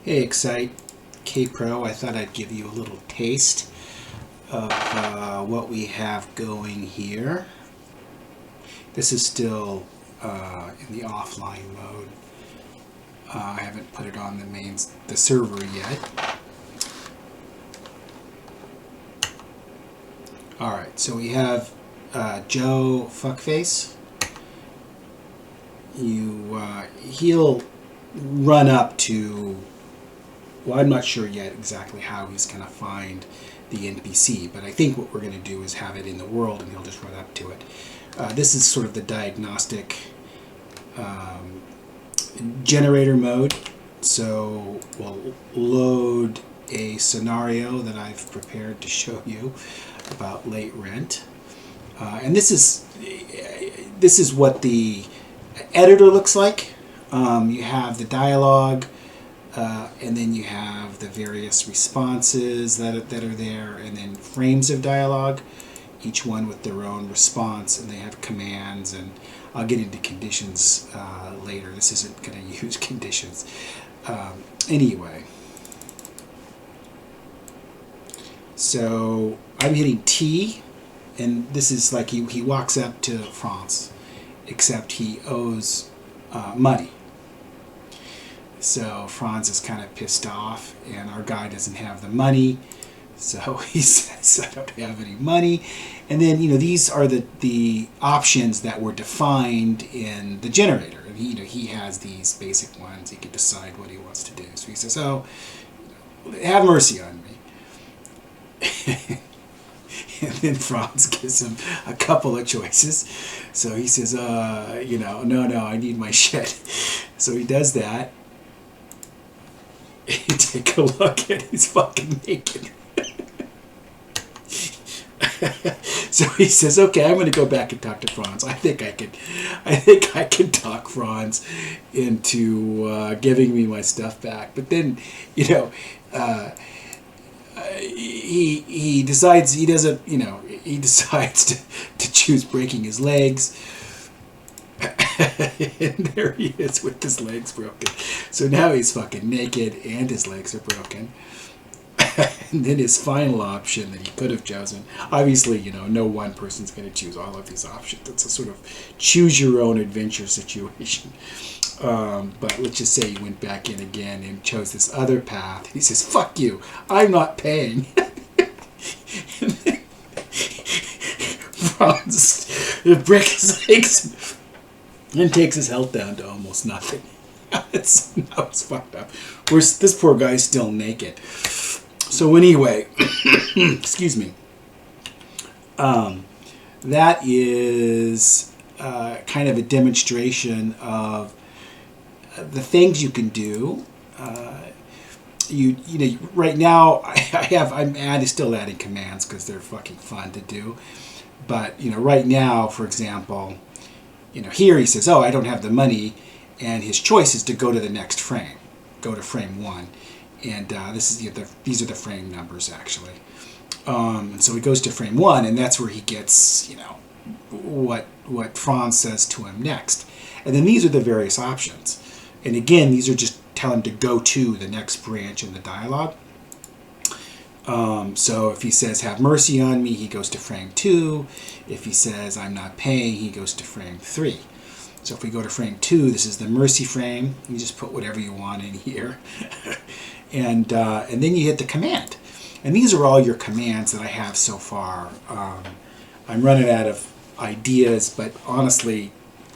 Hey Excite K-Pro, I thought I'd give you a little taste of what we have going here. This is still in the offline mode. I haven't put it on the server yet. Alright, so we have Joe Fuckface. He'll run up to, well, I'm not sure yet exactly how he's going to find the NPC, but I think what we're going to do is have it in the world and he'll just run up to it. This is sort of the diagnostic generator mode, so we'll load a scenario that I've prepared to show you about late rent. And this is what the editor looks like. You have the dialogue, and then you have the various responses that are there, and then frames of dialogue, each one with their own response, and they have commands, and I'll get into conditions later. This isn't going to use conditions. Anyway, so I'm hitting T, and this is like he walks up to France, except he owes money. So Franz is kind of pissed off, and our guy doesn't have the money. So he says, I don't have any money. And then, these are the options that were defined in the generator. And he has these basic ones. He can decide what he wants to do. So he says, oh, have mercy on me. And then Franz gives him a couple of choices. So he says, no, I need my shit. So he does that. You take a look at he's fucking naked. So he says, okay, I'm going to go back and talk to Franz. I think I can talk Franz into giving me my stuff back. But then, he decides he decides to choose breaking his legs. And there he is with his legs broken. So now he's fucking naked and his legs are broken. And then his final option that he could have chosen, obviously, no one person's going to choose all of these options. It's a sort of choose your own adventure situation. But let's just say he went back in again and chose this other path. He says, fuck you, I'm not paying. And then Franz breaks his legs and takes his health down to almost nothing. It's fucked up. This poor guy's still naked. So anyway, excuse me. That is kind of a demonstration of the things you can do. Right now I'm still adding commands because they're fucking fun to do. But right now, for example, here he says, oh, I don't have the money, and his choice is to go to the next frame, go to frame 1, and these are the frame numbers actually. And so he goes to frame 1, and that's where he gets what Franz says to him next, and then these are the various options, and again these are just tell him to go to the next branch in the dialogue. So if he says have mercy on me, he goes to frame 2. If he says I'm not paying, he goes to frame 3. So if we go to frame 2, this is the mercy frame. You just put whatever you want in here. and then you hit the command. And these are all your commands that I have so far. I'm running out of ideas, but honestly,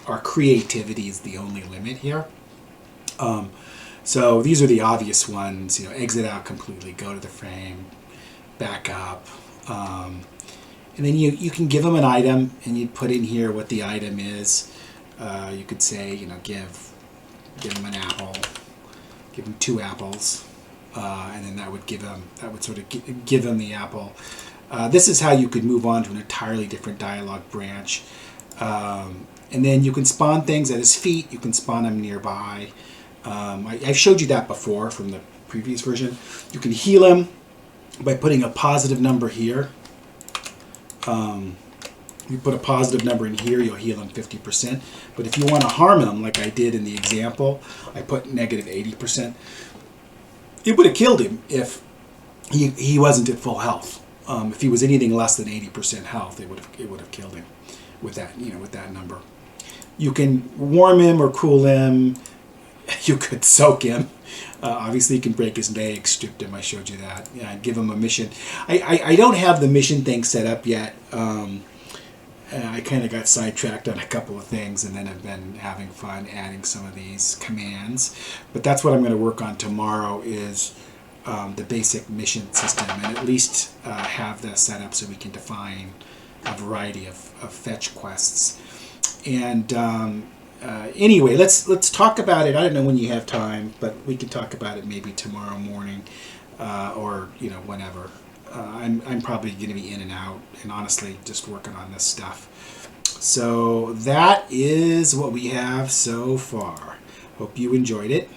our creativity is the only limit here. So these are the obvious ones, exit out completely, go to the frame, back up. And then you can give them an item, and you put in here what the item is. You could say, give them an apple, give them 2 apples, and then that would sort of give them the apple. This is how you could move on to an entirely different dialogue branch. And then you can spawn things at his feet. You can spawn them nearby. I've showed you that before from the previous version. You can heal him by putting a positive number here. You put a positive number in here, you'll heal him 50%. But if you want to harm him, like I did in the example, I put negative 80%. it would have killed him if he wasn't at full health. If he was anything less than 80% health, it would have killed him with that, with that number. You can warm him or cool him. You could soak him. Obviously, you can break his legs, strip him. I showed you that. Yeah, give him a mission. I don't have the mission thing set up yet. I kind of got sidetracked on a couple of things, and then I've been having fun adding some of these commands. But that's what I'm going to work on tomorrow is the basic mission system, and at least have that set up so we can define a variety of fetch quests. And anyway, let's talk about it. I don't know when you have time, but we can talk about it maybe tomorrow morning, or whenever. I'm probably going to be in and out, and honestly, just working on this stuff. So that is what we have so far. Hope you enjoyed it.